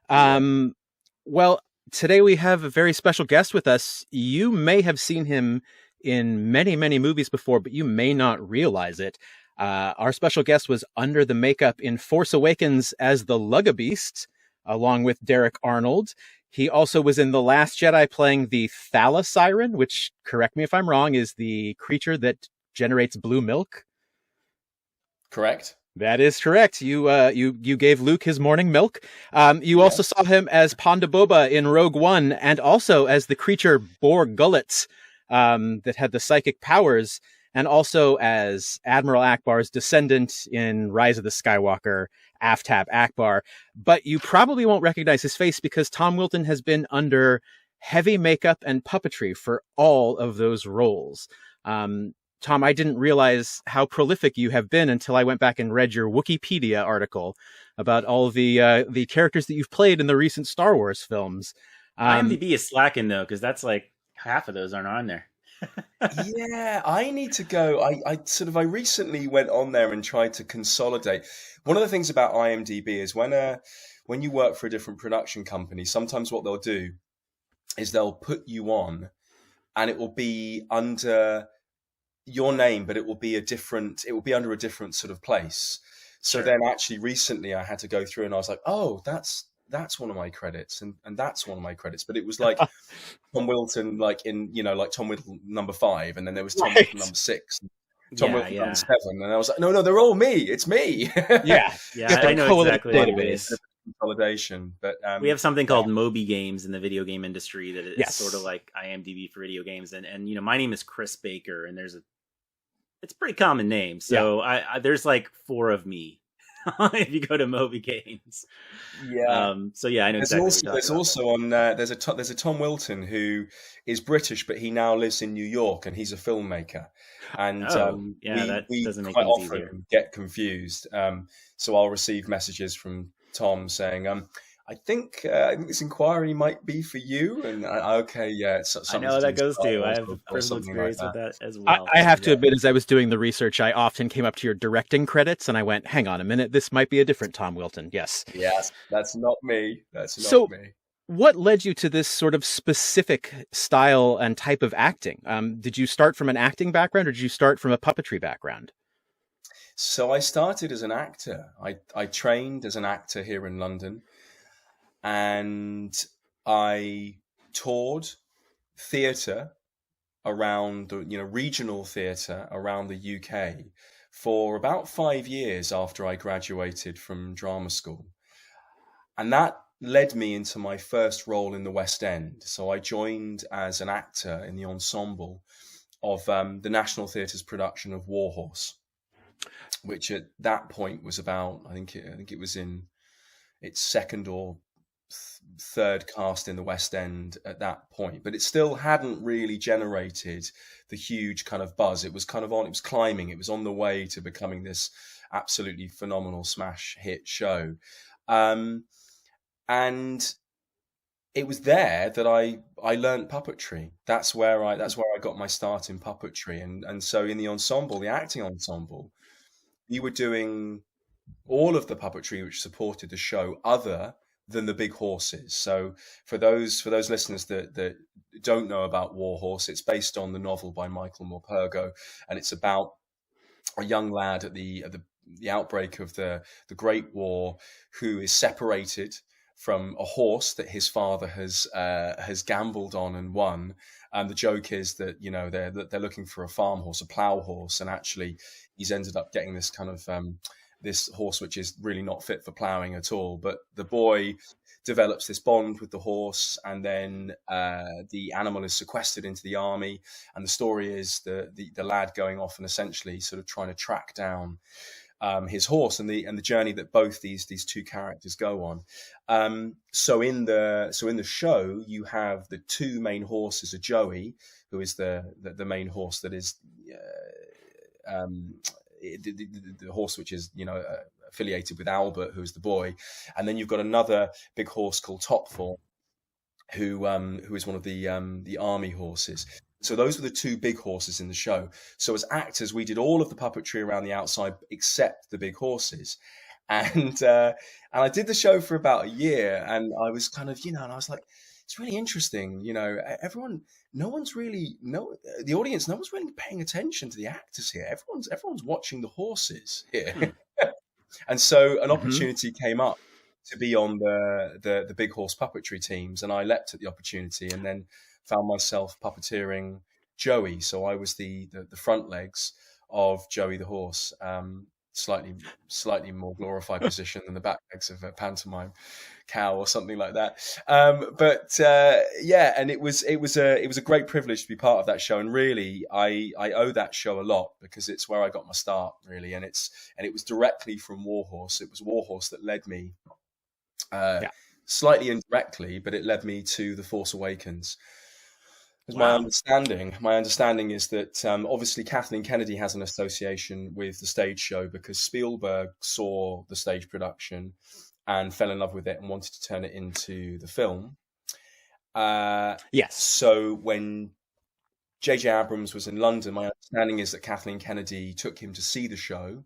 Um, well, today we have a very special guest with us. You may have seen him in many, many movies before, but you may not realize it. Our special guest was under the makeup in Force Awakens as the Lugabeast, along with Derek Arnold. He also was in The Last Jedi playing the Thala Siren, which, correct me if I'm wrong, is the creature that generates blue milk. Correct. That is correct. You gave Luke his morning milk. You also saw him as Ponda Boba in Rogue One, and also as the creature Bor Gullet, that had the psychic powers, and also as Admiral Akbar's descendant in Rise of the Skywalker, Aftab Akbar. But you probably won't recognize his face because Tom Wilton has been under heavy makeup and puppetry for all of those roles. Tom, I didn't realize how prolific you have been until I went back and read your Wikipedia article about all the characters that you've played in the recent Star Wars films. IMDb is slacking though, because that's like half of those aren't on there. Yeah, I need to go. I recently went on there and tried to consolidate. One of the things about IMDb is when you work for a different production company, sometimes what they'll do is they'll put you on, and it will be under your name, but it will be under a different sort of place. So then actually recently I had to go through and I was like, oh, that's one of my credits and that's one of my credits. But it was like Tom Wilton, like in, like Tom Wilton number 5, and then there was Tom Wilton number 6, Tom Wilton number 7. And I was like, no, they're all me. It's me. Yeah. I know exactly what it is. Consolidation, but we have something called Moby Games in the video game industry that is sort of like IMDb for video games. And my name is Chris Baker, and it's a pretty common name. So there's like 4 of me if you go to Moby Games. Yeah. I know exactly. There's also on there's a Tom Wilton who is British, but he now lives in New York, and he's a filmmaker. And that we doesn't make quite things often easier. get confused. So I'll receive messages from Tom saying, I think this inquiry might be for you. And I know how that goes too. I have personal experience with that as well. I have to admit, as I was doing the research, I often came up to your directing credits and I went, hang on a minute, this might be a different Tom Wilton. Yes, that's not me. That's not me. What led you to this sort of specific style and type of acting? Did you start from an acting background, or did you start from a puppetry background? So I started as an actor. I trained as an actor here in London, and I toured theatre around the regional theatre around the UK for about 5 years after I graduated from drama school, and that led me into my first role in the West End. So I joined as an actor in the ensemble of the National Theatre's production of Warhorse, which at that point was about, I think it was in its second or third cast in the West End at that point, but it still hadn't really generated the huge kind of buzz. It was it was climbing. It was on the way to becoming this absolutely phenomenal smash hit show. And it was there that I learned puppetry. That's where I got my start in puppetry. And so in the ensemble, the acting ensemble, you were doing all of the puppetry which supported the show other than the big horses. So for those listeners that don't know about Warhorse, it's based on the novel by Michael Morpurgo, and it's about a young lad at the outbreak of the Great War who is separated from a horse that his father has gambled on and won. And the joke is that they're looking for a farm horse, a plough horse, and actually he's ended up getting this kind of this horse which is really not fit for ploughing at all. But the boy develops this bond with the horse, and then the animal is sequestered into the army. And the story is the lad going off and essentially sort of trying to track down his horse, and the journey that both these two characters go on. So in the show, you have the 2 main horses are Joey, who is the main horse that is the horse which is affiliated with Albert, who is the boy, and then you've got another big horse called Topthorn, who is one of the army horses. So those were the 2 big horses in the show. So as actors, we did all of the puppetry around the outside except the big horses. and I did the show for about a year, and I was kind of, and I was like, it's really interesting, no one's really the audience, no one's really paying attention to the actors here. Everyone's watching the horses here. And so an opportunity came up to be on the big horse puppetry teams, and I leapt at the opportunity, and then found myself puppeteering Joey. So I was the front legs of Joey the horse, slightly more glorified position than the back legs of a pantomime cow or something like that. And it was a great privilege to be part of that show, and really I owe that show a lot, because it's where I got my start, really, and it was directly from Warhorse. It was Warhorse that led me, slightly indirectly, but it led me to The Force Awakens. Because my understanding is that obviously Kathleen Kennedy has an association with the stage show, because Spielberg saw the stage production and fell in love with it and wanted to turn it into the film. Yes. So when J.J. Abrams was in London, my understanding is that Kathleen Kennedy took him to see the show,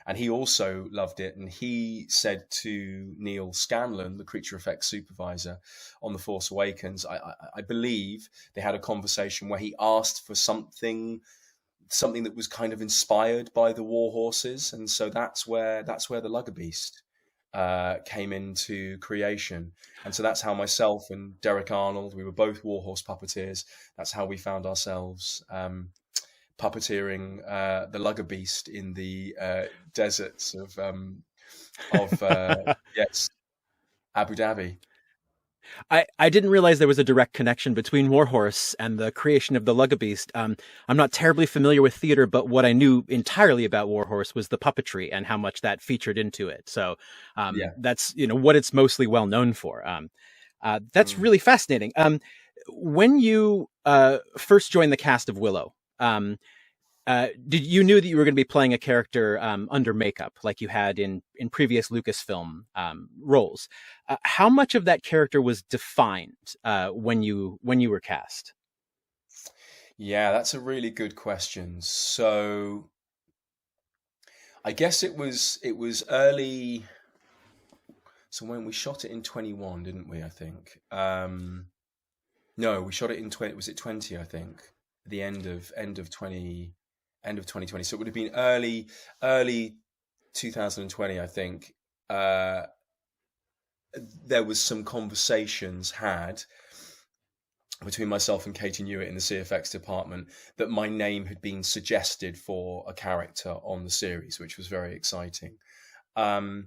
and he also loved it. And he said to Neil Scanlon, the creature effects supervisor on The Force Awakens, I believe they had a conversation where he asked for something that was kind of inspired by the war horses. And so that's where the Luggerbeast came into creation. And so that's how myself and Derek Arnold, we were both warhorse puppeteers. That's how we found ourselves puppeteering the Luggerbeast in the deserts of Abu Dhabi. I didn't realize there was a direct connection between Warhorse and the creation of the Luggerbeast. I'm not terribly familiar with theater, but what I knew entirely about Warhorse was the puppetry and how much that featured into it. So that's what it's mostly well known for. That's really fascinating. When you first joined the cast of Willow, did you knew that you were going to be playing a character under makeup like you had in previous Lucasfilm roles? How much of that character was defined when you were cast? Yeah, that's a really good question. So I guess it was early. So when we shot it in 21, didn't we? I think. No, we shot it in 20. Was it 20? I think the end of 2020. So it would have been early 2020, I think. There was some conversations had between myself and Katie Newitt in the CFX department that my name had been suggested for a character on the series, which was very exciting. And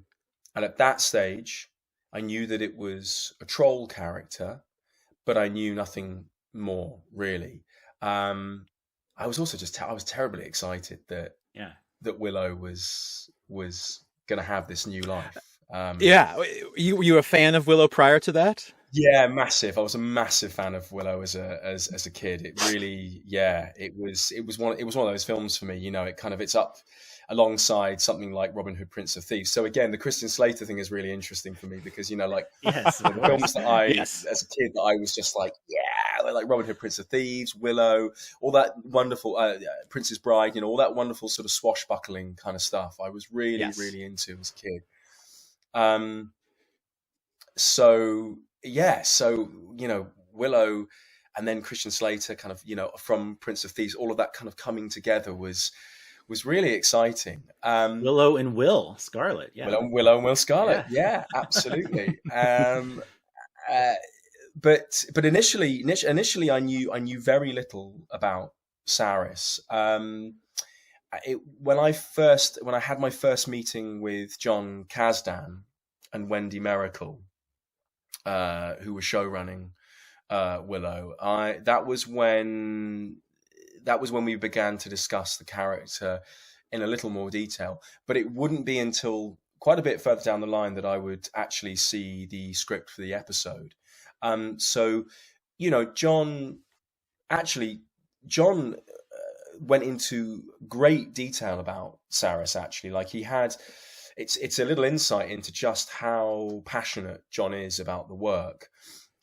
at that stage, I knew that it was a troll character, but I knew nothing more, really. I was also I was terribly excited that Willow was going to have this new life. You were a fan of Willow prior to that? Yeah, massive. I was a massive fan of Willow as a kid. It really, it was one of those films for me. It's up alongside something like Robin Hood, Prince of Thieves. So again, the Christian Slater thing is really interesting for me because the films that as a kid that I was just like, like Robin Hood, Prince of Thieves, Willow, all that wonderful Princess Bride, all that wonderful sort of swashbuckling kind of stuff. I was really into as a kid. So Willow and then Christian Slater kind of, from Prince of Thieves, all of that kind of coming together was really exciting. Willow and Will Scarlet. Yeah. Willow and Will Scarlet. Yeah, absolutely. But initially I knew very little about Sarris. When I had my first meeting with John Kasdan and Wendy Miracle, who was show running Willow, that was when we began to discuss the character in a little more detail. But it wouldn't be until quite a bit further down the line that I would actually see the script for the episode. So, John went into great detail about Sarris, actually. Like he had, it's a little insight into just how passionate John is about the work.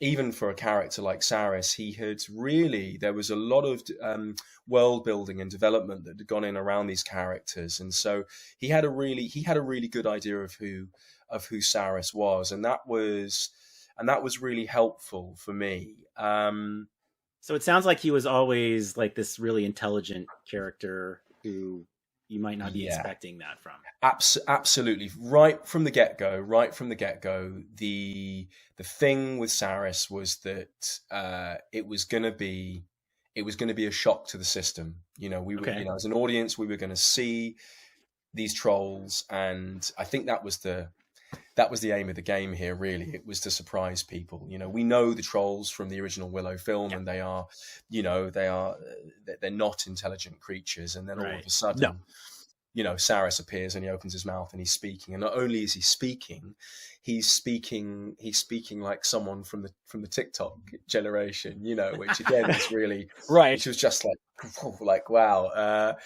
even for a character like Sarris, there was a lot of world building and development that had gone in around these characters, and so he had a really good idea of who Sarris was, and that was really helpful for me. So it sounds like he was always like this really intelligent character who you might not be expecting that from. Absolutely. Right from the get-go, the thing with Sarris was that it was going to be a shock to the system. We were, as an audience, we were going to see these trolls, and I think that was the aim of the game here. Really, it was to surprise people. We know the trolls from the original Willow film, and they're not intelligent creatures, and then all of a sudden, Sarris appears and he opens his mouth and he's speaking, and not only is he speaking, he's speaking like someone from the TikTok generation, which again is really right. Which was just like wow.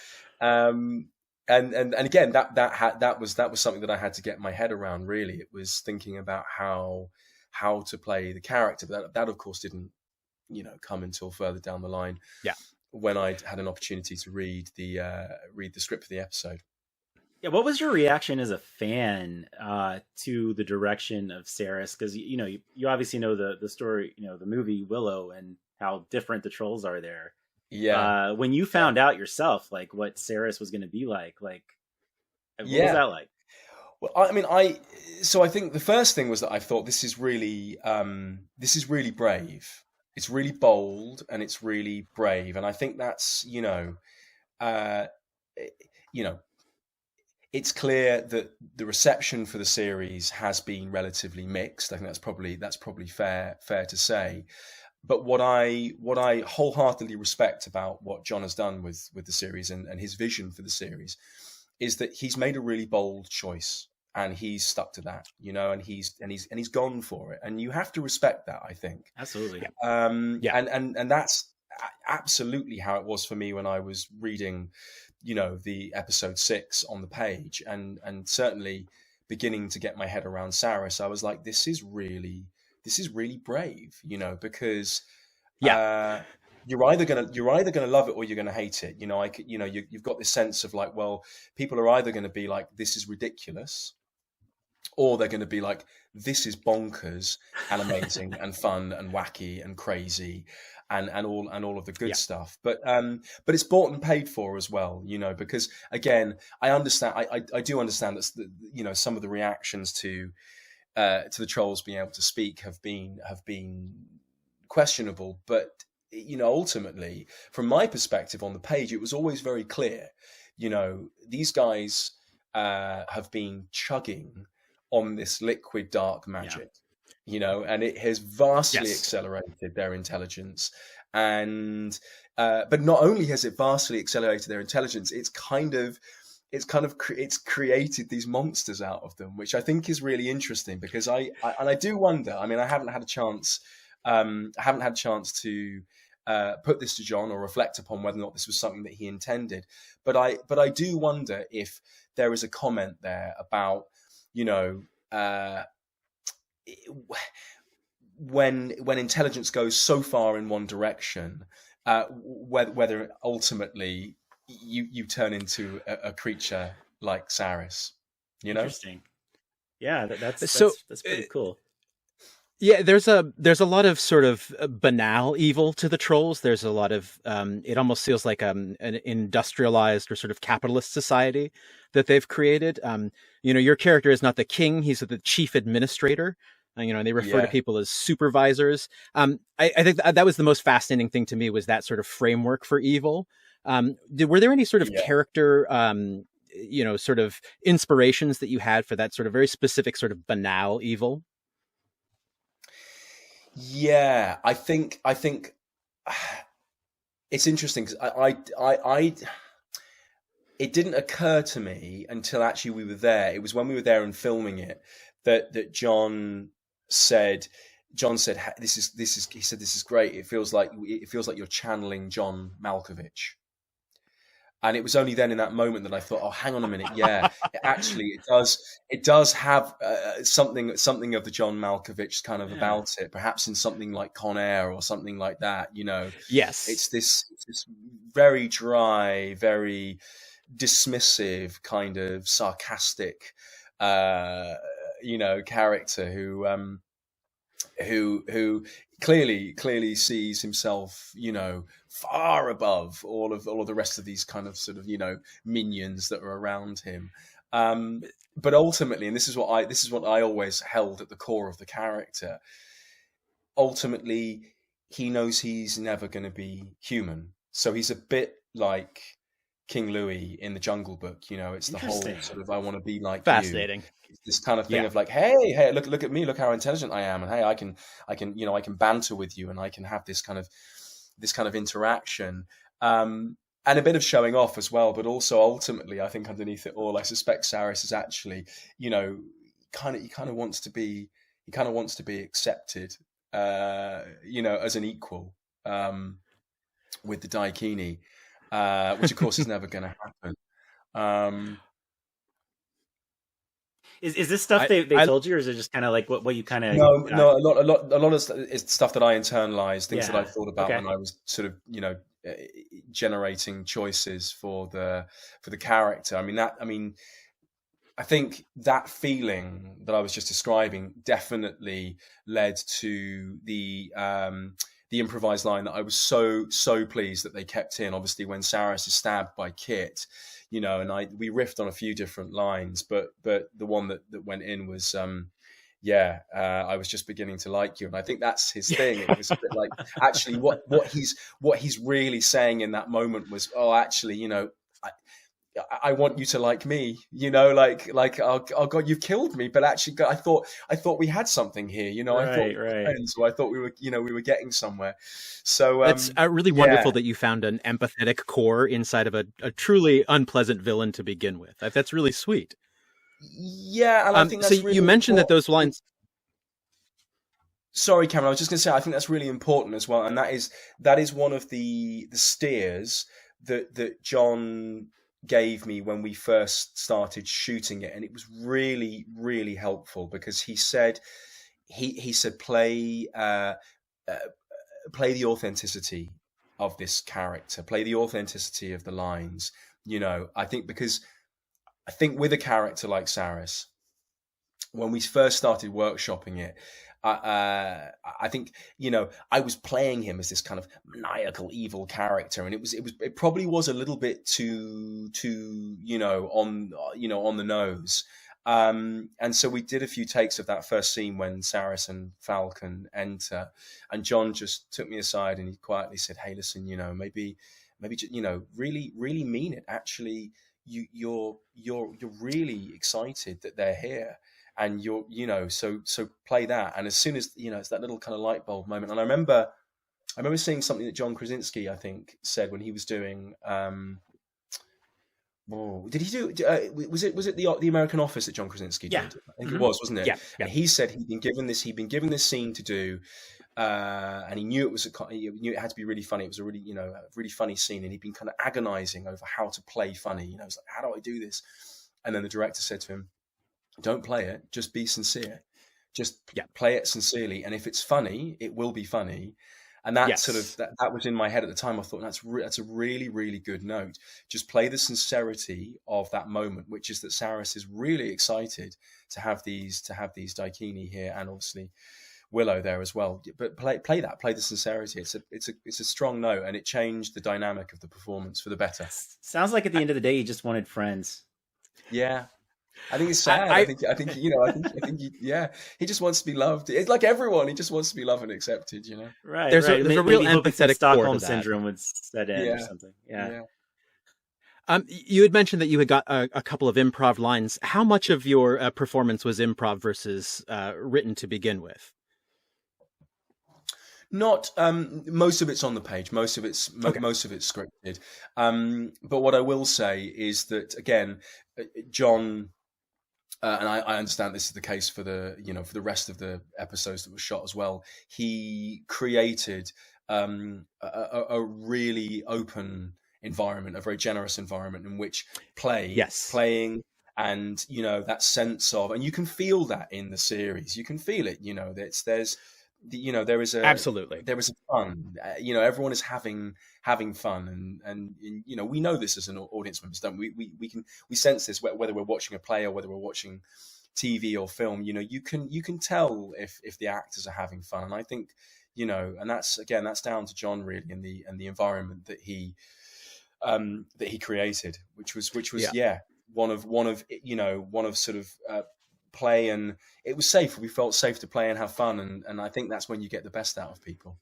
And again, that was something that I had to get my head around. Really, it was thinking about how to play the character, but that of course didn't come until further down the line. Yeah, when I had an opportunity to read the script for the episode. Yeah, what was your reaction as a fan to the direction of Sarris? Because you obviously know the story, the movie Willow, and how different the trolls are there. Yeah. When you found out yourself, like what Sarris was going to be like what was that like? Well, I think the first thing was that I thought this is really brave. It's really bold and it's really brave, and I think that's it's clear that the reception for the series has been relatively mixed. I think that's probably fair to say. But what I wholeheartedly respect about what John has done with the series and his vision for the series is that he's made a really bold choice and he's stuck to that, and he's gone for it, and you have to respect that, I think. Absolutely. And that's absolutely how it was for me when I was reading, the episode 6 on the page, and certainly beginning to get my head around Sarris. I was like, this is really brave, because you're either gonna love it or you're gonna hate it. You've got this sense of like, well, people are either going to be like, this is ridiculous, or they're going to be like, this is bonkers and amazing and fun and wacky and crazy and all of the good stuff. But it's bought and paid for as well, because again, I understand. I do understand that some of the reactions to the trolls being able to speak have been questionable, but ultimately, from my perspective on the page, it was always very clear. These guys have been chugging on this liquid dark magic, and it has vastly accelerated their intelligence. And but not only has it vastly accelerated their intelligence, it's created these monsters out of them, which I think is really interesting, because I do wonder. I mean, I haven't had a chance to put this to John or reflect upon whether or not this was something that he intended. But I do wonder if there is a comment there about, when intelligence goes so far in one direction, whether ultimately you turn into a creature like Sarris, Interesting. Yeah, that's pretty cool. Yeah, there's a lot of sort of banal evil to the trolls. There's a lot of it almost feels like an industrialized or sort of capitalist society that they've created. Your character is not the king; he's the chief administrator. They refer to people as supervisors. I think that was the most fascinating thing to me, was that sort of framework for evil. Were there any sort of character, sort of inspirations that you had for that sort of very specific sort of banal evil? Yeah, I think it's interesting, because I it didn't occur to me until actually we were there. It was when we were there and filming it that John said, this is great. It feels like you're channeling John Malkovich. And it was only then in that moment that I thought, oh, hang on a minute. Yeah, actually, it does have something of the John Malkovich kind of about it, perhaps in something like Con Air or something like that, you know. Yes. It's this very dry, very dismissive, kind of sarcastic, you know, character who clearly sees himself, you know, far above all of the rest of these kind of sort of, you know, minions that are around him. But ultimately, and this is what I always held at the core of the character. Ultimately, he knows he's never going to be human, so he's a bit like King Louis in the Jungle Book. You know, it's the whole sort of I want to be like fascinating. It's this kind of thing of like, hey, look at me, look how intelligent I am, and hey, I can you know, I can banter with you, and I can have this kind of interaction. And a bit of showing off as well, but also ultimately, I think underneath it all, I suspect Sarris is actually, you know, he kind of wants to be accepted, you know, as an equal with the Daikini, which of course is never going to happen. Is this stuff they told you, or is it just kind of like what you kind of? No. A lot of stuff that I internalized, things that I thought about when I was sort of, you know, generating choices for the character. I think that feeling that I was just describing definitely led to the improvised line that I was so pleased that they kept in. Obviously, when Sarris is stabbed by Kit, you know, and we riffed on a few different lines, but the one that went in was I was just beginning to like you. And I think that's his thing. It was a bit like, actually what he's really saying in that moment was, oh, actually, you know, I want you to like me, you know, like, oh God, you've killed me. But actually, I thought we had something here, you know, I thought we were friends, so I thought we were getting somewhere. So it's really wonderful that you found an empathetic core inside of a truly unpleasant villain to begin with. That's really sweet. Yeah, and I think that's so really you mentioned important. that those lines. Sorry, Cameron. I was just going to say I think that's really important as well, and that is one of the steers that John gave me when we first started shooting it, and it was really, really helpful because he said play the authenticity of this character, play the authenticity of the lines. You know, I think with a character like Sarris, when we first started workshopping it, I think, you know, I was playing him as this kind of maniacal, evil character, and it probably was a little bit too, you know, on the nose. And so we did a few takes of that first scene when Sarris and Falcon enter, and John just took me aside and he quietly said, "Hey, listen, you know, maybe, you know, really, really mean it. Actually, you're really excited that they're here." And you know, so play that. And as soon as, you know, it's that little kind of light bulb moment. And I remember seeing something that John Krasinski, I think, said when he was doing. Did he do? Was it the American Office that John Krasinski did? I think it was, wasn't it? Yeah. And he said he'd been given this scene to do, and he knew it had to be really funny. It was a really, you know, a really funny scene, and he'd been kind of agonizing over how to play funny. You know, it's like, how do I do this? And then the director said to him, "Don't play it. Just be sincere. Just play it sincerely. And if it's funny, it will be funny." And that sort of that was in my head at the time. I thought that's a really, really good note. Just play the sincerity of that moment, which is that Sarris is really excited to have these Daikini here, and obviously Willow there as well. But play the sincerity. It's a strong note, and it changed the dynamic of the performance for the better. Sounds like at the end of the day, he just wanted friends. Yeah. I think it's sad. I think he just wants to be loved. It's like everyone. He just wants to be loved and accepted, you know? Right. There's a real empathetic Stockholm syndrome would set in or something. Yeah. You had mentioned that you had got a couple of improv lines. How much of your performance was improv versus written to begin with? Not most of it's on the page. Most of it's scripted. But what I will say is that, again, John. And I understand this is the case for the rest of the episodes that were shot as well. He created a really open environment, a very generous environment in which Yes. playing, and that sense of, and you can feel that in the series. You can feel it. There is Absolutely. there is a fun. Everyone is having fun, and we know this as an audience members, don't we? We sense this whether we're watching a play or whether we're watching TV or film. You can tell if the actors are having fun, and I think and that's down to John really, and the environment that he created, which was one of sort of play, and it was safe. We felt safe to play and have fun, and I think that's when you get the best out of people.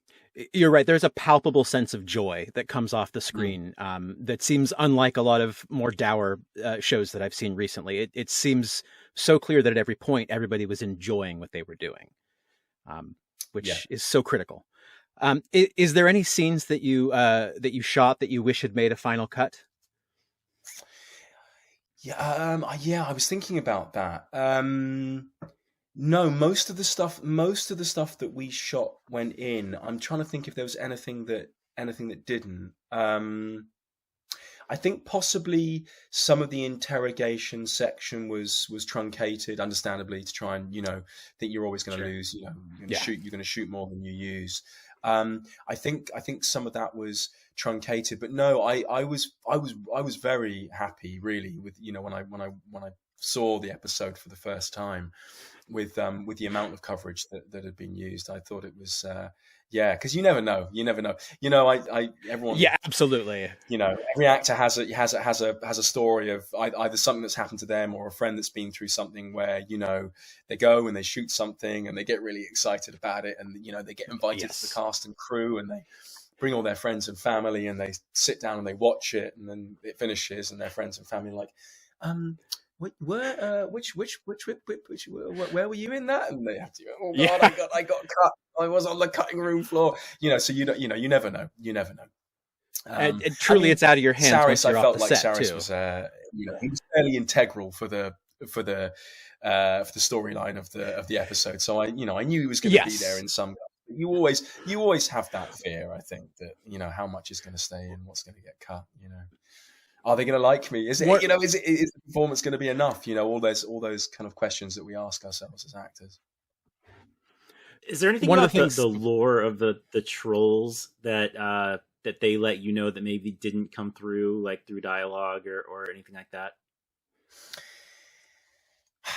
You're right. There's a palpable sense of joy that comes off the screen that seems unlike a lot of more dour shows that I've seen recently. It seems so clear that at every point everybody was enjoying what they were doing, which is so critical. Is there any scenes that you shot that you wish had made a final cut? I was thinking about that. No, most of the stuff that we shot went in. I'm trying to think if there was anything that didn't. I think possibly some of the interrogation section was truncated, understandably, to try and think you're always going to lose. You're going to shoot more than you use. I think some of that was truncated, but no, I was very happy really with when I saw the episode for the first time with the amount of coverage that had been used. I thought it was because you never know. Everyone. Yeah, absolutely. Every actor has a story of either something that's happened to them or a friend that's been through something where they go and they shoot something and they get really excited about it, and they get invited to the cast and crew, and they bring all their friends and family, and they sit down and they watch it, and then it finishes, and their friends and family are like, where were you in that? And they have to, oh God, I got cut. I was on the cutting room floor. So you never know. And truly, it's out of your hands. Sarris, I felt like Sarris too. was, he was fairly integral for the storyline of the episode. So I knew he was going to be there in some. You always have that fear. I think that how much is going to stay and what's going to get cut. Are they going to like me? Is it is the performance going to be enough? All those kind of questions that we ask ourselves as actors. Is there anything about the lore of the trolls that they let you know that maybe didn't come through, like through dialogue or anything like that?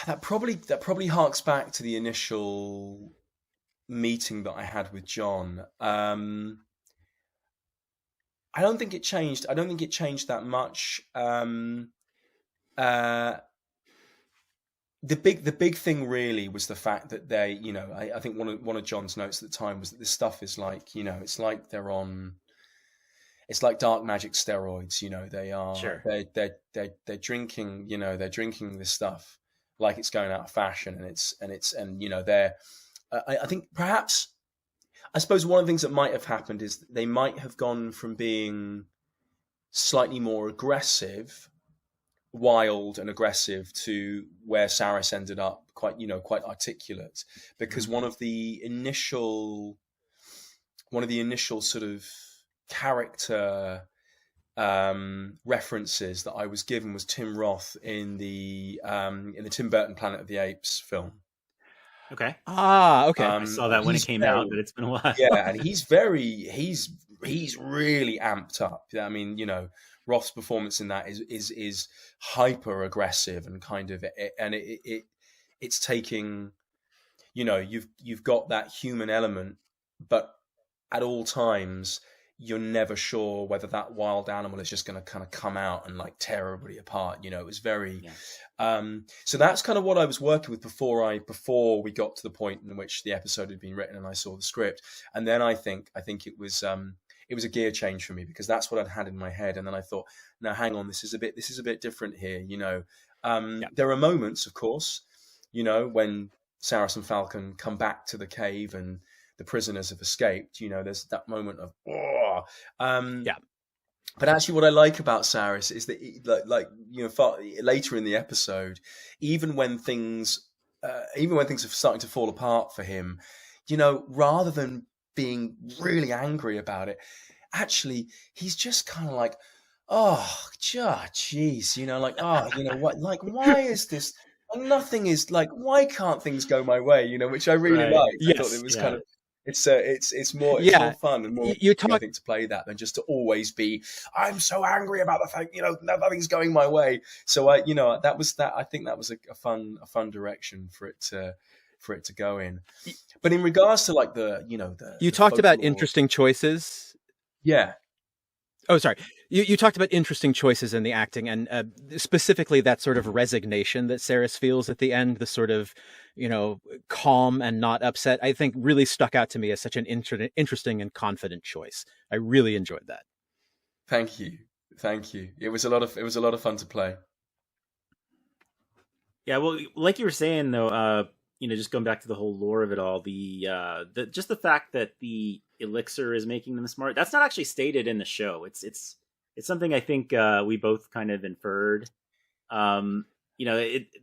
That probably harks back to the initial meeting that I had with John. I don't think it changed. I don't think it changed that much. The big thing really was the fact that they, I think one of John's notes at the time was that this stuff is like, it's like it's like dark magic steroids. They are, they're drinking, they're drinking this stuff like it's going out of fashion, and they're, I think perhaps, I suppose one of the things that might have happened is they might have gone from being slightly more aggressive, wild and aggressive, to where Sarris ended up quite articulate, because one of the initial sort of character references that I was given was Tim Roth in the Tim Burton Planet of the Apes film. Okay. Okay. I saw that when it came out, but it's been a while. Yeah, and he's really amped up. I mean, Roth's performance in that is hyper aggressive and kind of, and it's taking, you've got that human element, but at all times you're never sure whether that wild animal is just going to kind of come out and like tear everybody apart. It was very, so that's kind of what I was working with before we got to the point in which the episode had been written and I saw the script. And then I think it was a gear change for me, because that's what I'd had in my head. And then I thought, no, hang on, this is a bit different here. There are moments, of course, when Sarris and Falcon come back to the cave and the prisoners have escaped, there's that moment of, But actually what I like about Sarris is that, later in the episode, even when things are starting to fall apart for him, rather than being really angry about it, actually, he's just kind of like, jeez, like, what, like, why is this? Nothing is like, why can't things go my way? Which I really liked. I thought it was kind of, it's more fun and more, I think, to play that than just to always be, I'm so angry about the fact, nothing's going my way. So I think that was a fun direction for it to go in. But in regards to like you talked about interesting choices. Yeah. Oh, sorry. You talked about interesting choices in the acting, and specifically that sort of resignation that Sarris feels at the end, the sort of, calm and not upset, I think really stuck out to me as such an interesting and confident choice. I really enjoyed that. Thank you. It was a lot of fun to play. Yeah, well, like you were saying though, just going back to the whole lore of it all, just the fact that the elixir is making them smart, that's not actually stated in the show. It's something I think we both kind of inferred.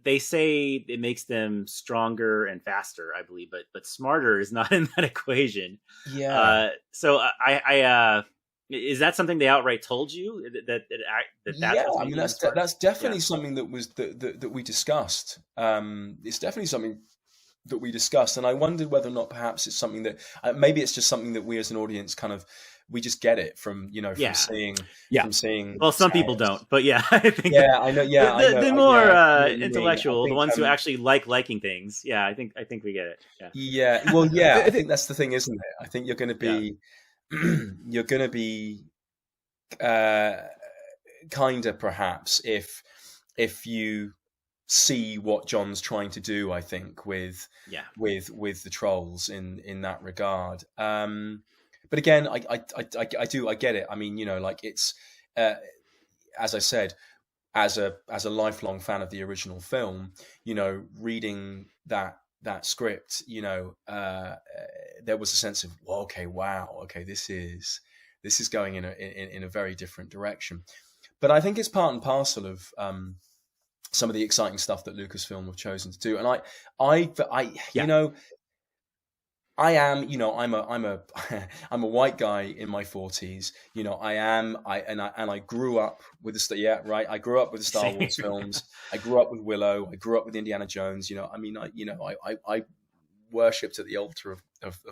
They say it makes them stronger and faster, I believe, but smarter is not in that equation. Yeah. So I is that something they outright told you that yeah, I mean, that's definitely something that was that we discussed. It's definitely something that we discussed, and I wondered whether or not perhaps it's something that maybe it's just something that we as an audience kind of, we just get it from seeing. Well, some people don't, but yeah, I think. Yeah, I know. Yeah, the more intellectual, the ones who actually liking things. Yeah, I think we get it. Yeah. Yeah. Well, yeah, I think that's the thing, isn't it? I think you're going to be, you're going to be kinder perhaps if you see what John's trying to do, I think, with the trolls in that regard. But again, I get it. I mean, like, it's as I said, as a lifelong fan of the original film, reading that script, there was a sense of, well, okay, this is going in a very different direction. But I think it's part and parcel of some of the exciting stuff that Lucasfilm have chosen to do. And I am, I'm a white guy in my 40s. I grew up with I grew up with the Star Wars films. I grew up with Willow. I grew up with Indiana Jones. I worshipped at the altar of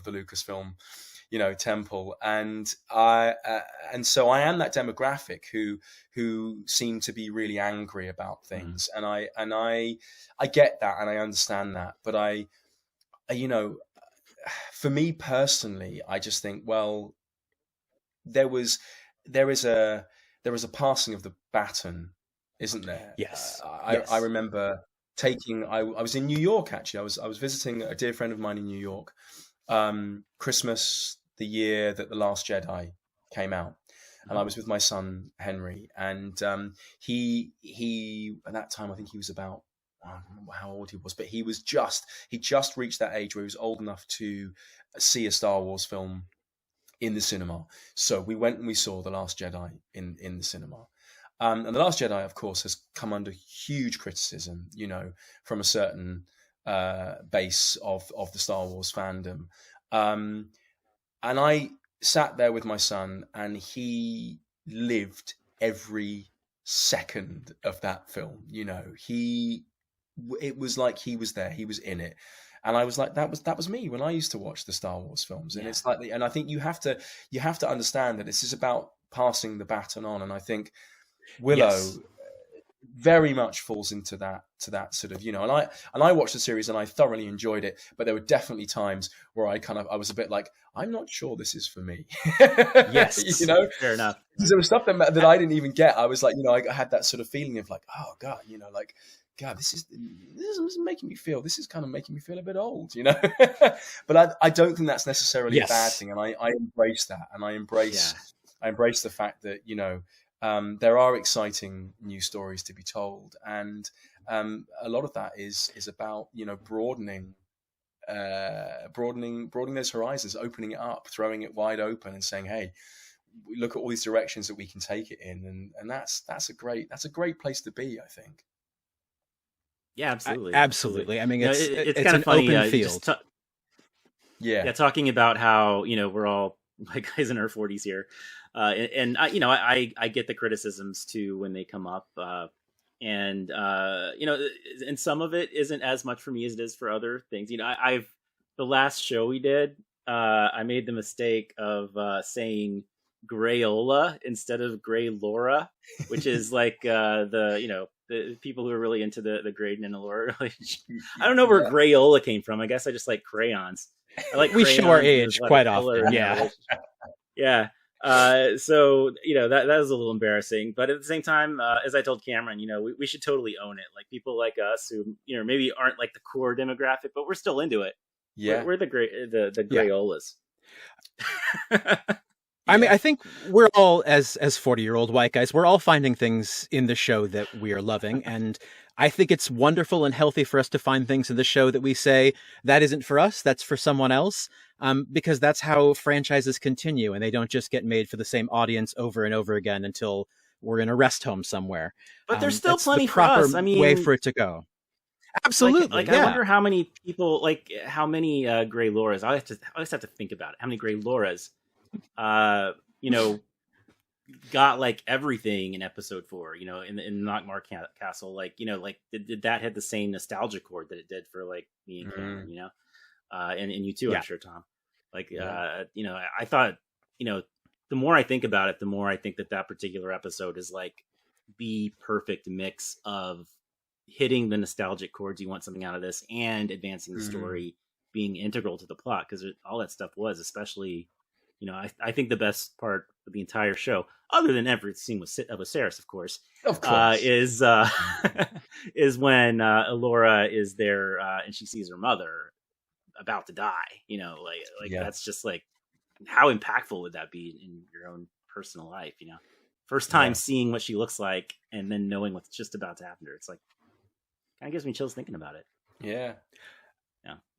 the Lucasfilm, temple, and so I am that demographic who seem to be really angry about things, and I get that and I understand that, but for me personally, I just think, well, there is a passing of the baton, isn't there? Yes. I remember I was in New York, actually. I was visiting a dear friend of mine in New York, Christmas, the year that The Last Jedi came out. And I was with my son, Henry, and he at that time, I think he was about, I don't remember how old he was, but he just reached that age where he was old enough to see a Star Wars film in the cinema. So we went and we saw The Last Jedi in the cinema. And The Last Jedi, of course, has come under huge criticism, from a certain base of the Star Wars fandom. And I sat there with my son, and he lived every second of that film. It was like he was there, he was in it. And I was like, that was me when I used to watch the Star Wars films. And it's like, and I think you have to understand that this is about passing the baton on. And I think Willow very much falls into that sort of, and I watched the series and I thoroughly enjoyed it, but there were definitely times where I was a bit like, I'm not sure this is for me. Yes. Fair enough. Because there was stuff that I didn't even get. I was like, I had that sort of feeling of like, oh God, God, this is making me feel, this is kind of making me feel a bit old, but I don't think that's necessarily a bad thing. And I embrace that. And I embrace the fact that, there are exciting new stories to be told, and a lot of that is about broadening those horizons, opening it up, throwing it wide open, and saying, hey, look at all these directions that we can take it in, and that's a great place to be, I think. Yeah, absolutely. Absolutely. I mean, it's kind of an funny, open field. talking about how we're all guys in our 40s here. And I, I get the criticisms too when they come up. And some of it isn't as much for me as it is for other things. The last show we did, I made the mistake of saying Grayola instead of Gray Laura, which is like the people who are really into the Graydon and Allura relationship. I don't know where Grayola came from. I guess I just like crayons. I like we show our age quite often. Yeah. Yeah. So that is a little embarrassing, but at the same time, as I told Cameron, we should totally own it. Like people like us who maybe aren't like the core demographic, but we're still into it. Yeah, we're the Grayolas. I mean, I think we're all, as 40-year-old white guys, we're all finding things in the show that we are loving. And I think it's wonderful and healthy for us to find things in the show that we say, that isn't for us, that's for someone else. Because that's how franchises continue, and they don't just get made for the same audience over and over again until we're in a rest home somewhere. But there's still plenty the proper for us. I mean, way for it to go. Absolutely. I wonder how many people, how many Gray Lauras. I always have to think about it. How many Gray Lauras, got like everything in episode 4. In Knockmar Castle. Did that hit the same nostalgia chord that it did for like me and Cameron? And you too, I'm sure, Tom. I thought, the more I think about it, the more I think that particular episode is like the perfect mix of hitting the nostalgic chords you want something out of this and advancing the story, being integral to the plot, because all that stuff was, especially, I think the best part of the entire show, other than every scene with Sarris, of course, is is when Allura is there and she sees her mother about to die. That's just like, how impactful would that be in your own personal life? First time seeing what she looks like and then knowing what's just about to happen to her. It's like, kind of gives me chills thinking about it. Yeah.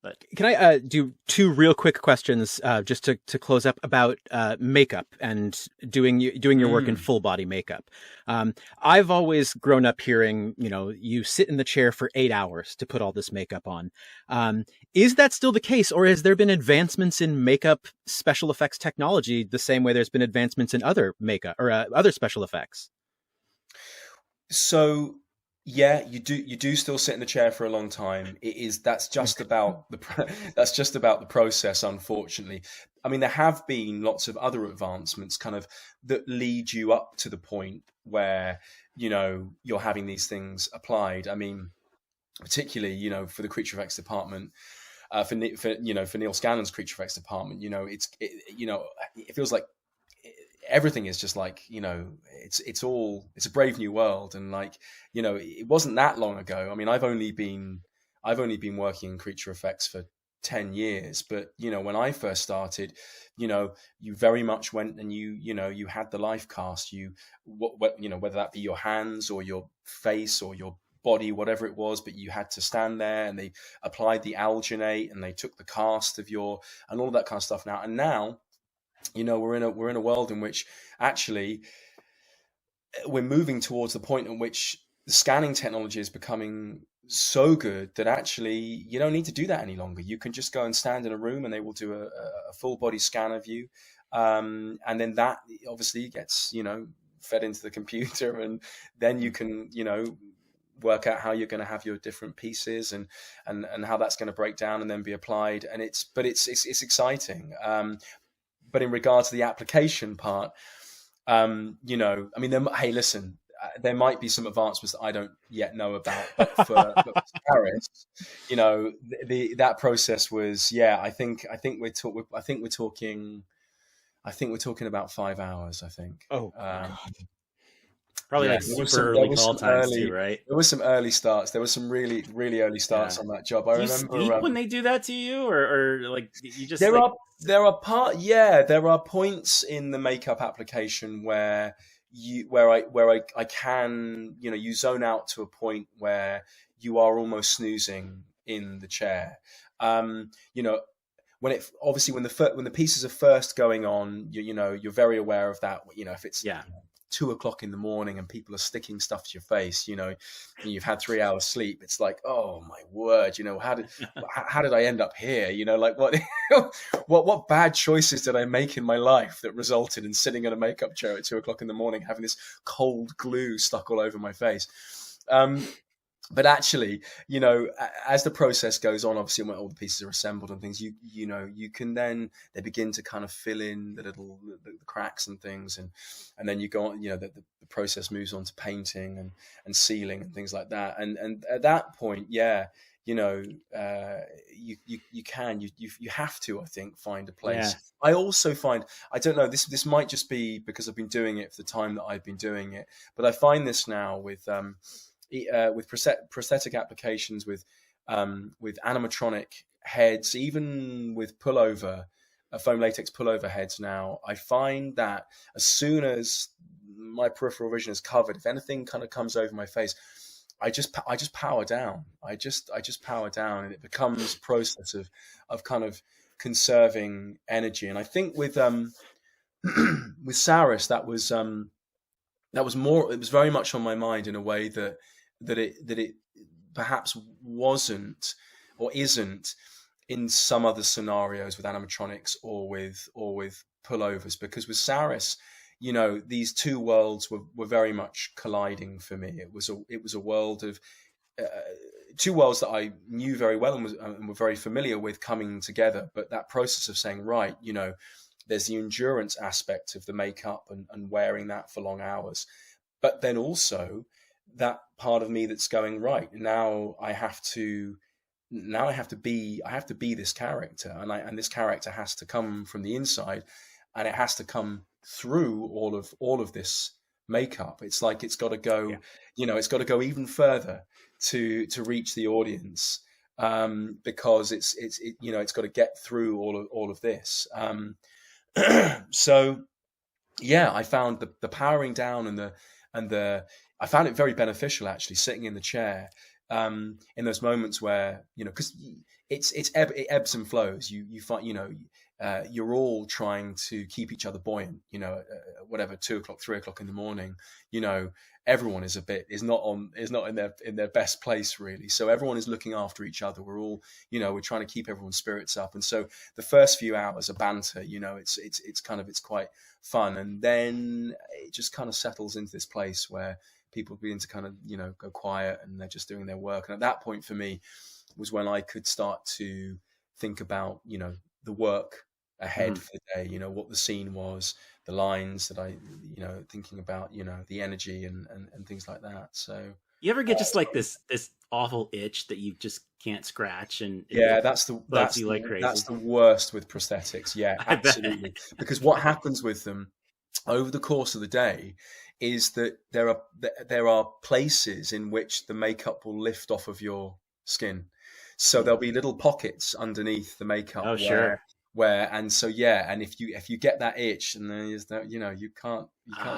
But can I do 2 real quick questions just to close up about makeup and doing your work in full body makeup? I've always grown up hearing, you sit in the chair for 8 hours to put all this makeup on. Is that still the case, or has there been advancements in makeup special effects technology the same way there's been advancements in other makeup or other special effects? So yeah, you do still sit in the chair for a long time. That's just about the process, unfortunately. I mean, there have been lots of other advancements kind of that lead you up to the point where, you're having these things applied. I mean, particularly, for the creature effects department, for Neil Scanlon's creature effects department, it feels like everything is just like, it's a brave new world. And like, it wasn't that long ago. I mean, I've only been working in creature effects for 10 years, but when I first started, you very much went and you had the life cast, whether that be your hands or your face or your body, whatever it was, but you had to stand there and they applied the alginate and they took the cast of and all that kind of stuff now. And now, we're in a world in which actually we're moving towards the point in which the scanning technology is becoming so good that actually you don't need to do that any longer. You can just go and stand in a room and they will do a full body scan of you. And then that obviously gets, fed into the computer, and then you can, work out how you're going to have your different pieces and how that's going to break down and then be applied. And it's exciting. But in regard to the application part, I mean, hey, listen, there might be some advancements that I don't yet know about. But for Sarris, that process was, I think we're talking about 5 hours. I think. Oh, God. Probably like super early call times too, right? There was some early starts. There was some really, really early starts on that job. I remember. Do you sleep when they do that to you, or like you just? There are points in the makeup application where I can, you zone out to a point where you are almost snoozing in the chair. When the pieces are first going on, you're very aware of that. If it's 2 o'clock in the morning and people are sticking stuff to your face, you know, and you've had 3 hours sleep. It's like, oh my word, you know, how did I end up here? You know, like what bad choices did I make in my life that resulted in sitting in a makeup chair at 2 o'clock in the morning, having this cold glue stuck all over my face? But actually, you know, as the process goes on, obviously when all the pieces are assembled and things, you know, you can then, they begin to kind of fill in the little the cracks and things, and then you go on, you know, the process moves on to painting and sealing and things like that. And at that point, yeah, you know, you have to, I think, find a place. Yeah. I also find, I don't know, this might just be because I've been doing it for the time that I've been doing it, but I find this now with prosthetic applications, with animatronic heads, even with pullover, foam latex pullover heads now, I find that as soon as my peripheral vision is covered, if anything kind of comes over my face, I just power down. I just power down, and it becomes a process of kind of conserving energy. And I think with Sarris, that was more, it was very much on my mind in a way that it perhaps wasn't or isn't in some other scenarios with animatronics or with pullovers, because with Sarris, you know, these two worlds were very much colliding for me. It was a world of two worlds that I knew very well and were very familiar with coming together. But that process of saying, right, you know, there's the endurance aspect of the makeup and wearing that for long hours, but then also that part of me that's going, right, now I have to be this character, and this character has to come from the inside, and it has to come through all of this makeup. It's like it's got to go, yeah. You know, it's got to go even further to reach the audience, because it's you know, it's got to get through all of this. So yeah, I found the powering down and the I found it very beneficial, actually, sitting in the chair in those moments where, you know, because it ebbs and flows. You find, you know, you're all trying to keep each other buoyant. You know, whatever, 2 o'clock, 3 o'clock in the morning. You know, everyone is not in their best place, really. So everyone is looking after each other. We're all, you know, we're trying to keep everyone's spirits up. And so the first few hours are banter. You know, it's quite fun, and then it just kind of settles into this place where people begin to kind of, you know, go quiet and they're just doing their work. And at that point for me was when I could start to think about, you know, the work ahead for the day, you know, what the scene was, the lines that I, you know, thinking about, you know, the energy and things like that. So you ever get just like this awful itch that you just can't scratch, and that's the worst with prosthetics. Yeah, absolutely. Because what happens with them over the course of the day is that there are places in which the makeup will lift off of your skin. So there'll be little pockets underneath the makeup. Oh, sure. And if you get that itch, and then you know, you can't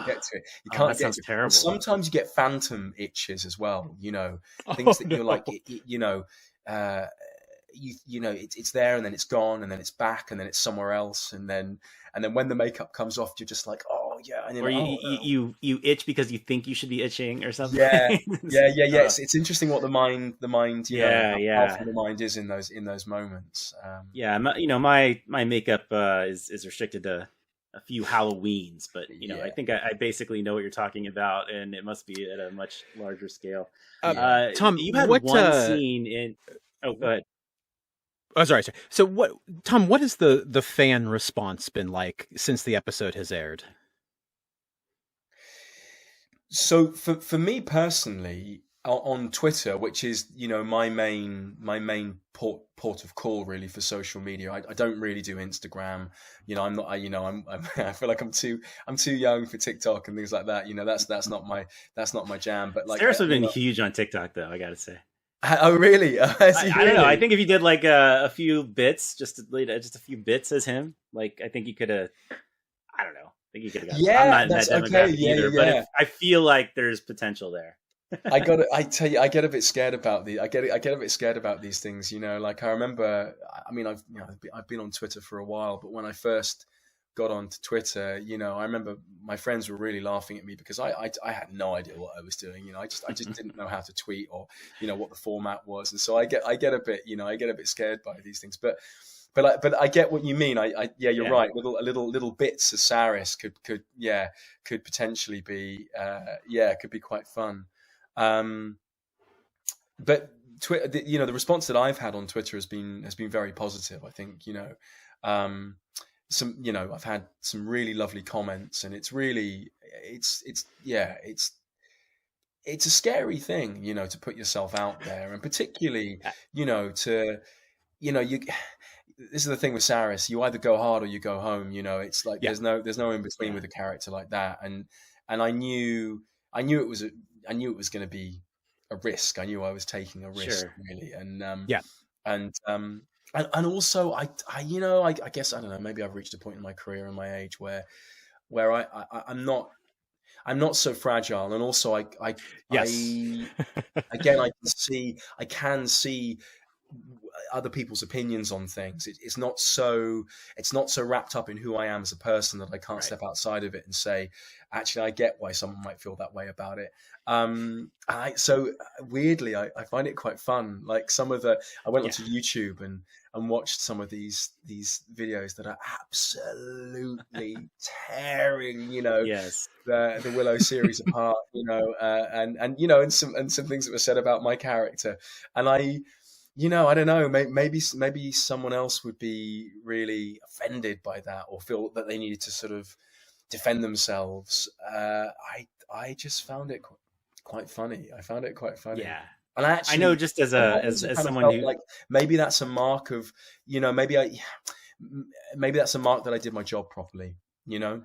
get to it. You can't get to it. Terrible. Sometimes you get phantom itches as well. You know, things that you're like, you know, you know, it's there and then it's gone and then it's back and then it's somewhere else, and then when the makeup comes off, you're just like, oh yeah, and or you itch because you think you should be itching or something. Yeah. It's interesting what the mind, you know, how powerful the mind is in those moments. My makeup is restricted to a few Halloweens, but you know, I think I basically know what you're talking about, and it must be at a much larger scale. Tom, you had one scene in. Oh, go ahead. Oh, sorry. So Tom, what has the fan response been like since the episode has aired? So for me personally, on Twitter, which is, you know, my main port of call really for social media, I don't really do Instagram. You know, I'm not. I feel like I'm too young for TikTok and things like that. You know, that's not my jam. But like, Sarris has been huge on TikTok, though, I gotta say. Oh really? I don't know. I think if you did like a few bits, just a few bits as him, like I think you could have. I don't know. I think you could have got. Yeah, I'm not in that's that demographic either, yeah. but I feel like there's potential there. I tell you, I get a bit scared about I get a bit scared about these things. You know, like I remember. I mean, I've been on Twitter for a while, but when I first got onto Twitter, I remember my friends were really laughing at me because I had no idea what I was doing. I just didn't know how to tweet or what the format was, and so I get a bit scared by these things. But I get what you mean. You're right. Little bits of Sarris could potentially be could be quite fun. But Twitter, the response that I've had on Twitter has been very positive. I think I've had some really lovely comments, and it's a scary thing, to put yourself out there, and particularly this is the thing with Sarris. You either go hard or you go home. It's like there's no in between with a character like that. And I knew it was going to be a risk. I knew I was taking a risk, really. And and also I guess, I don't know, maybe I've reached a point in my career and my age where I'm not so fragile, and also I can see other people's opinions on things. It's not so wrapped up in who I am as a person that I can't step outside of it and say, actually, I get why someone might feel that way about it. So weirdly, I find it quite fun. Like I went onto YouTube and watched some of these videos that are absolutely tearing, the Willow series apart, and some things that were said about my character, and I don't know, maybe someone else would be really offended by that or feel that they needed to sort of defend themselves. I just found it quite funny. I found it quite funny. Yeah. And actually, I know, just as someone who, like, maybe that's a mark of, maybe that's a mark that I did my job properly, You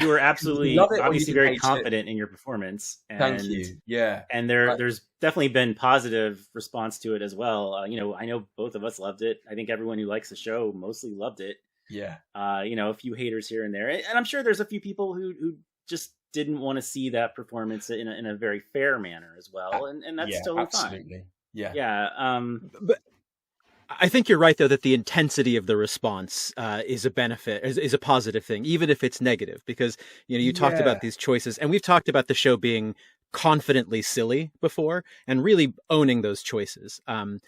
were absolutely obviously very confident in your performance. And, thank you. Yeah. And there's definitely been positive response to it as well. I know both of us loved it. I think everyone who likes the show mostly loved it. Yeah. A few haters here and there. And I'm sure there's a few people who just didn't want to see that performance in a very fair manner as well. And that's totally absolutely fine. Yeah. Yeah. But I think you're right, though, that the intensity of the response is a benefit, is a positive thing, even if it's negative, because, you talked about these choices, and we've talked about the show being confidently silly before and really owning those choices. And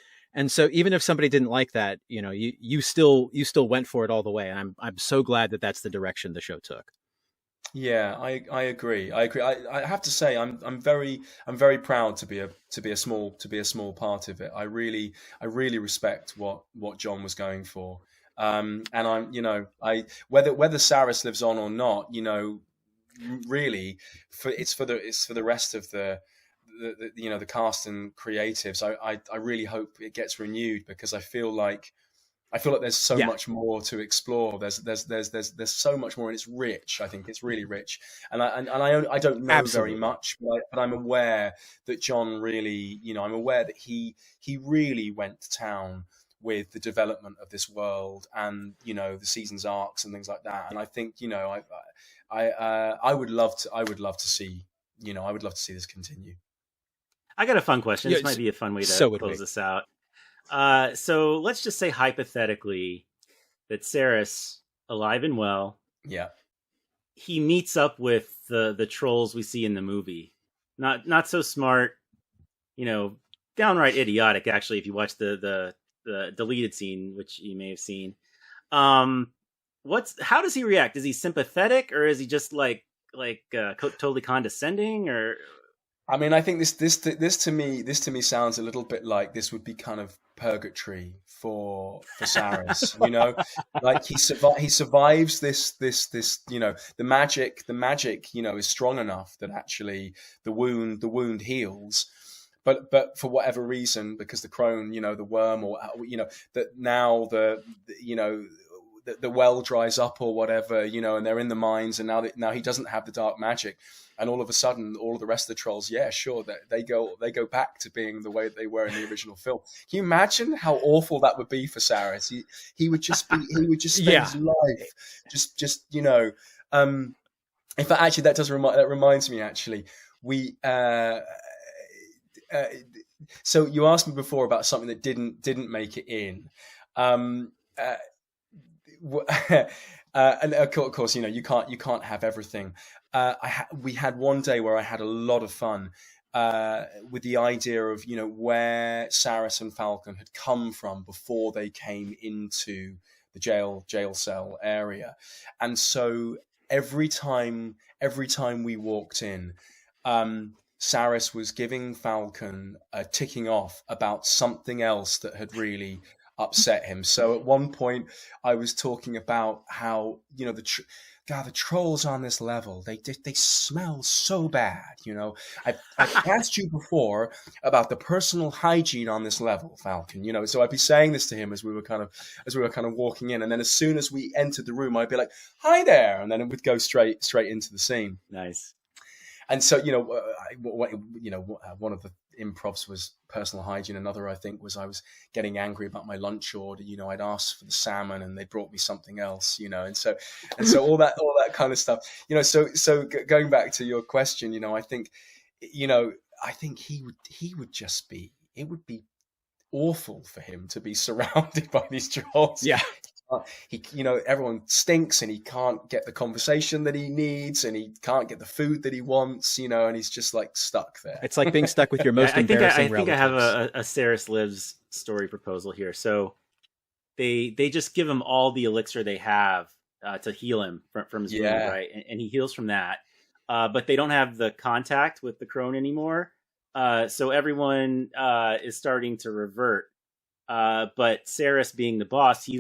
so even if somebody didn't like that, you still went for it all the way. And I'm so glad that that's the direction the show took. Yeah, I agree. I have to say I'm very proud to be a small part of it. I really respect what John was going for. And I'm whether Sarris lives on or not, really it's for the rest of the cast and creatives. I really hope it gets renewed, because I feel like there's so much more to explore. There's so much more, and it's rich. I think it's really rich. And I don't know very much, but I'm aware that John really, I'm aware that he really went to town with the development of this world and, the season's arcs and things like that. And I think, I would love to see this continue. I got a fun question. This might be a fun way to close this out. So let's just say hypothetically that Sarris, alive and well, he meets up with the trolls we see in the movie. Not so smart, downright idiotic. Actually, if you watch the deleted scene, which you may have seen, how does he react? Is he sympathetic, or is he just totally condescending, or? I mean, I think this to me sounds a little bit like this would be kind of purgatory for Sarris, like he survives this, the magic, is strong enough that actually the wound heals. But for whatever reason, because the crone, the worm, or, that now the well dries up or whatever, and they're in the mines, and now he doesn't have the dark magic. And all of a sudden, all of the rest of the trolls, they go back to being the way they were in the original film. Can you imagine how awful that would be for Sarris? He would just spend his life just In fact, actually, that reminds me. Actually, we so you asked me before about something that didn't make it in. and of course, you can't have everything. We had one day where I had a lot of fun with the idea of where Sarris and Falcon had come from before they came into the jail cell area, and so every time we walked in, Sarris was giving Falcon a ticking off about something else that had really upset him. So at one point I was talking about how the trolls on this level, they smell so bad. I've asked you before about the personal hygiene on this level, Falcon. So I'd be saying this to him as we were kind of walking in, and then as soon as we entered the room, I'd be like, "Hi there," and then it would go straight into the scene. Nice. And so one of the improvs was personal hygiene. Another, I think, was I was getting angry about my lunch order. I'd asked for the salmon and they brought me something else. And so all that kind of stuff. So going back to your question, I think he would just be. It would be awful for him to be surrounded by these trolls. Yeah. Everyone stinks and he can't get the conversation that he needs and he can't get the food that he wants, and he's just like stuck there. It's like being stuck with your most embarrassing relatives. I think I have a Sarris Lives story proposal here. So they just give him all the elixir they have to heal him from his wound, right? And he heals from that. But they don't have the contact with the crone anymore. So everyone is starting to revert. But Sarris, being the boss, he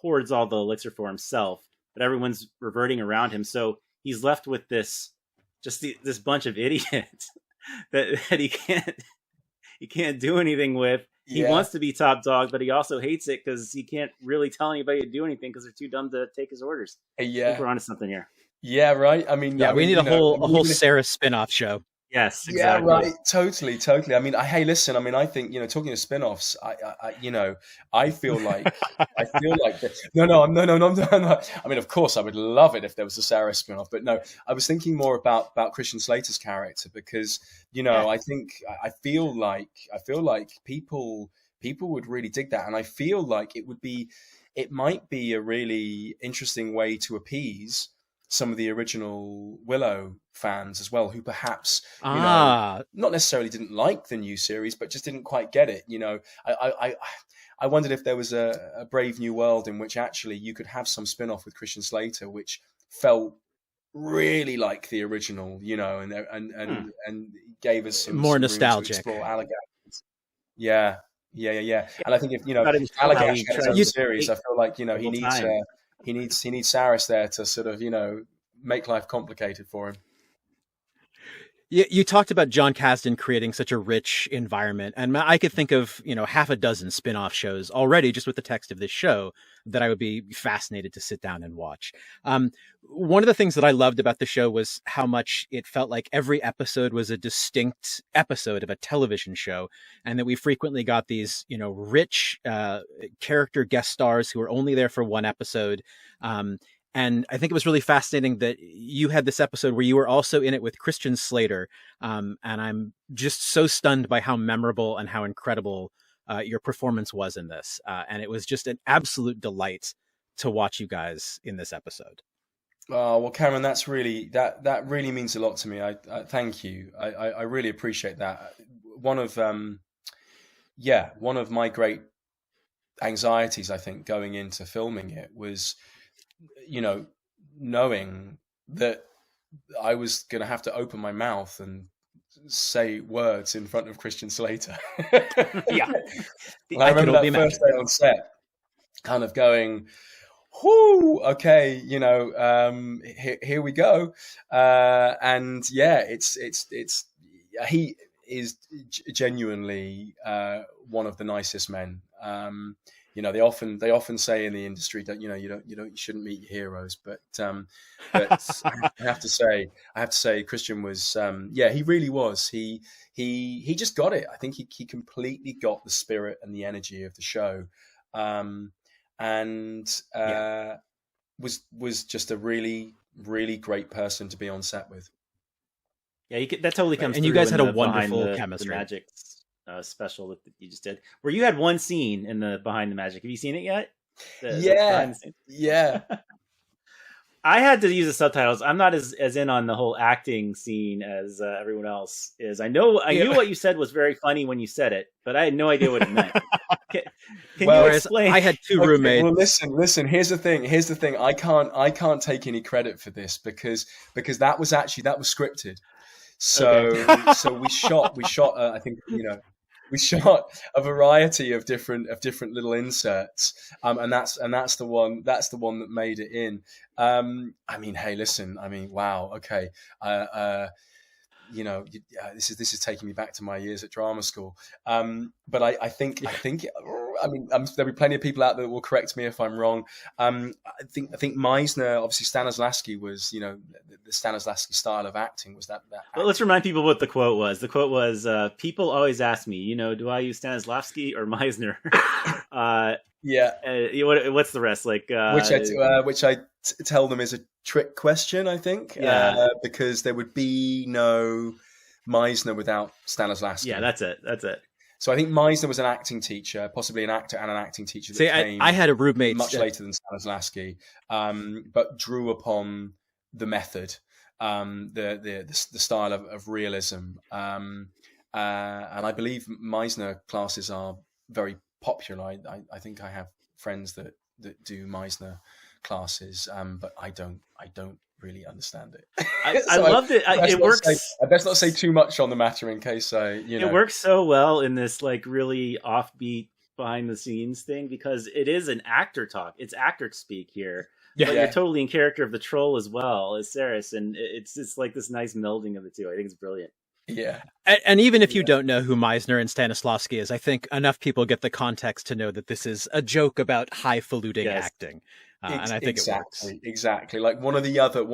hoards all the elixir for himself, but everyone's reverting around him. So he's left with this bunch of idiots that he can't do anything with. He wants to be top dog, but he also hates it because he can't really tell anybody to do anything because they're too dumb to take his orders. Yeah, I think we're onto something here. Yeah, right. I mean, we need a whole Sarris spin-off show. Yes, exactly. Yeah, right. Totally. I mean, hey, listen. I mean, I think talking to spin-offs, I feel like No. I mean, of course, I would love it if there was a Sarris spin-off, but no. I was thinking more about Christian Slater's character because I feel like people would really dig that, and I feel like it might be a really interesting way to appease some of the original Willow fans as well, who perhaps not necessarily didn't like the new series, but just didn't quite get it. I wondered if there was a Brave New World in which actually you could have some spin-off with Christian Slater, which felt really like the original, and gave us some more some nostalgic. Room to explore Allagash. Yeah. And I think if Allagash gets his own series, I feel like he needs Sarris there to sort of make life complicated for him. You talked about John Kasdan creating such a rich environment, and I could think of half a dozen spin-off shows already just with the text of this show that I would be fascinated to sit down and watch. One of the things that I loved about the show was how much it felt like every episode was a distinct episode of a television show, and that we frequently got these rich character guest stars who were only there for one episode. And I think it was really fascinating that you had this episode where you were also in it with Christian Slater. And I'm just so stunned by how memorable and how incredible your performance was in this. And it was just an absolute delight to watch you guys in this episode. Oh, well, Cameron, that really means a lot to me. I thank you. I really appreciate that. One of my great anxieties, I think, going into filming it was, knowing that I was going to have to open my mouth and say words in front of Christian Slater. Yeah. I remember that first day on set kind of going, whoo, okay, here we go. And yeah, he is genuinely one of the nicest men. They often say in the industry that you shouldn't meet your heroes, but I have to say Christian was he really was. He just got it. I think he completely got the spirit and the energy of the show, was just a really, really great person to be on set with. Yeah, that totally comes. And you guys had a wonderful chemistry. The magic special that you just did, where you had one scene in the Behind the Magic. Have you seen it yet? Yeah, yeah. I had to use the subtitles. I'm not as in on the whole acting scene as everyone else is. I knew what you said was very funny when you said it, but I had no idea what it meant. Can you explain? I had two roommates. Well, listen. Here's the thing. I can't take any credit for this because that was scripted. So so we shot. I think we shot a variety of different little inserts, and that's the one that made it in. I mean, hey, listen. I mean, wow. Okay. This is taking me back to my years at drama school. But I think there'll be plenty of people out there that will correct me if I'm wrong. I think Meisner, obviously Stanislavski was, the Stanislavski style of acting was that. Well, let's remind people what the quote was. The quote was, people always ask me, do I use Stanislavski or Meisner? What's the rest? Like, which I tell them is a trick question, I think, because there would be no Meisner without Stanislavski. Yeah, that's it. So I think Meisner was an acting teacher, possibly an actor and an acting teacher. I had a roommate much later than Stanislavski, but drew upon the method, the style of realism, and I believe Meisner classes are very popular. I think I have friends that do Meisner classes, but I don't really understand it. I loved it. It works. I best not say too much on the matter in case it works so well in this like really offbeat behind the scenes thing because it is an actor talk. It's actor speak here. Yeah. But you're totally in character of the troll as well as Sarris, and it's just like this nice melding of the two. I think it's brilliant. Yeah. And even if you don't know who Meisner and Stanislavski is, I think enough people get the context to know that this is a joke about highfalutin acting. And I think it works. Exactly. Like one of the other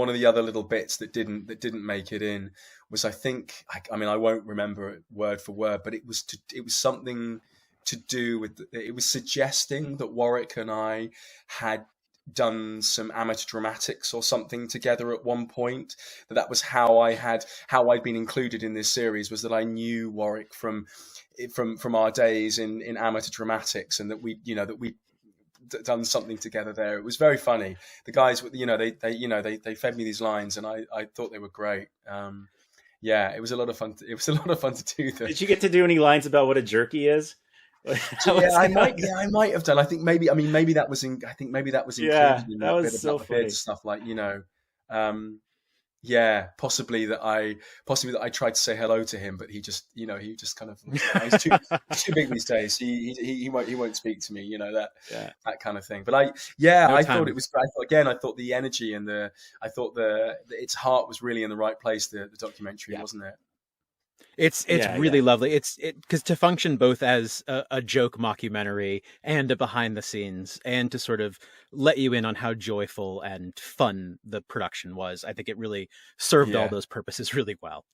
little bits that didn't make it in was, I think, I mean, I won't remember it word for word, but it was something to do with, it was suggesting that Warwick and I had done some amateur dramatics or something together at one point. That was how I'd been included in this series, was that I knew Warwick from our days in amateur dramatics, and that we done something together there. It was very funny. The guys, they fed me these lines, and I thought they were great. It was a lot of fun. It was a lot of fun to do this. Did you get to do any lines about what a jerky is? I might have done. I think maybe that was in. I think maybe that was included in that was bit so about the beard stuff. Like possibly that I tried to say hello to him, but he just kind of he's too big these days. He won't speak to me. That kind of thing. But I thought it was. I thought the energy and its heart was really in the right place. The documentary, wasn't it? It's really lovely. It's because to function both as a joke mockumentary and a behind the scenes, and to sort of let you in on how joyful and fun the production was. I think it really served all those purposes really well.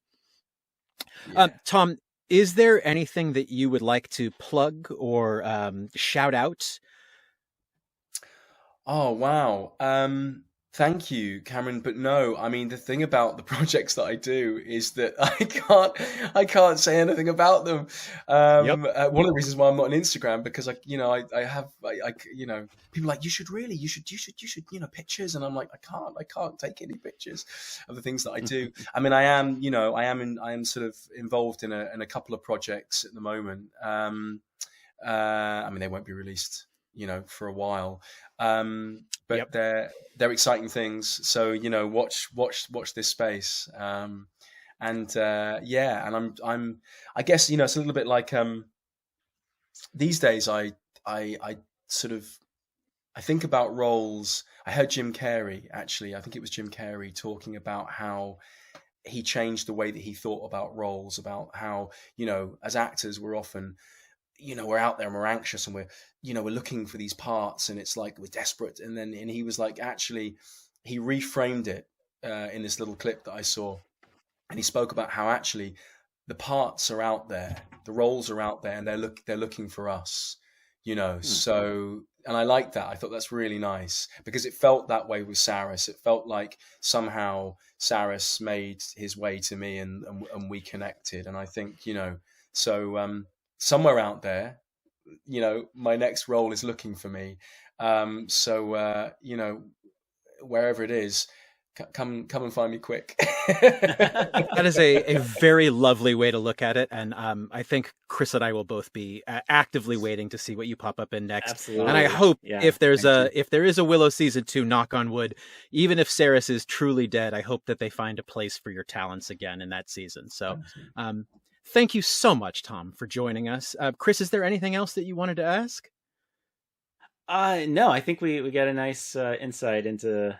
Yeah. Tom, is there anything that you would like to plug or shout out? Oh, wow. Thank you, Cameron. But no, I mean, the thing about the projects that I do is that I can't say anything about them. One of the reasons why I'm not on Instagram, because I have people like, you should pictures. And I'm like, I can't take any pictures of the things that I do. I mean, I am sort of involved in a couple of projects at the moment. I mean, they won't be released, for a while. But they're exciting things. So, watch this space. And I guess, it's a little bit like, these days I think about roles. I heard Jim Carrey, actually, I think it was Jim Carrey talking about how he changed the way that he thought about roles, about how, as actors, we're often, we're out there and we're anxious and we're looking for these parts, and it's like we're desperate. And he was like, actually, he reframed it in this little clip that I saw, and he spoke about how actually the parts are out there, the roles are out there, and they're looking for us, So, and I like that. I thought that's really nice, because it felt that way with Sarris. It felt like somehow Sarris made his way to me, and we connected. And I think somewhere out there, my next role is looking for me. So you know, wherever it is, come and find me quick. That is a very lovely way to look at it, and I think Chris and I will both be actively waiting to see what you pop up in next. Absolutely. And I hope if there is a Willow season 2, knock on wood, even if Sarris is truly dead, I hope that they find a place for your talents again in that season. So thank you so much, Tom, for joining us. Chris, is there anything else that you wanted to ask? No, I think we got a nice insight into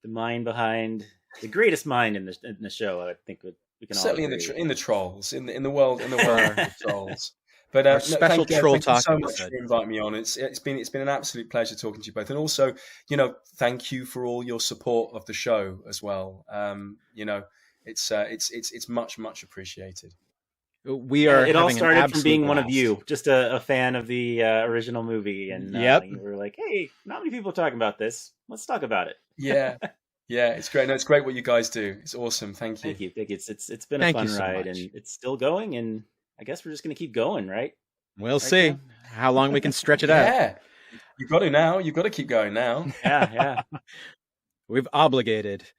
the mind behind the greatest mind in the show. I think we can certainly all agree. in the trolls in the world of the trolls. But Our special troll talk. Thank you so much for inviting me on. It's been an absolute pleasure talking to you both, and also, you know, thank you for all your support of the show as well. You know, it's much appreciated. We are. It all started from being one of you, just a fan of the original movie, and you were like, "Hey, not many people are talking about this. Let's talk about it." Yeah, it's great. No, it's great what you guys do. It's awesome. Thank you. Thank you. It's been a fun ride, and it's still going. And I guess we're just going to keep going, right? We'll see how long we can stretch it out. Yeah, you've got to now. You've got to keep going now. Yeah. We've obligated.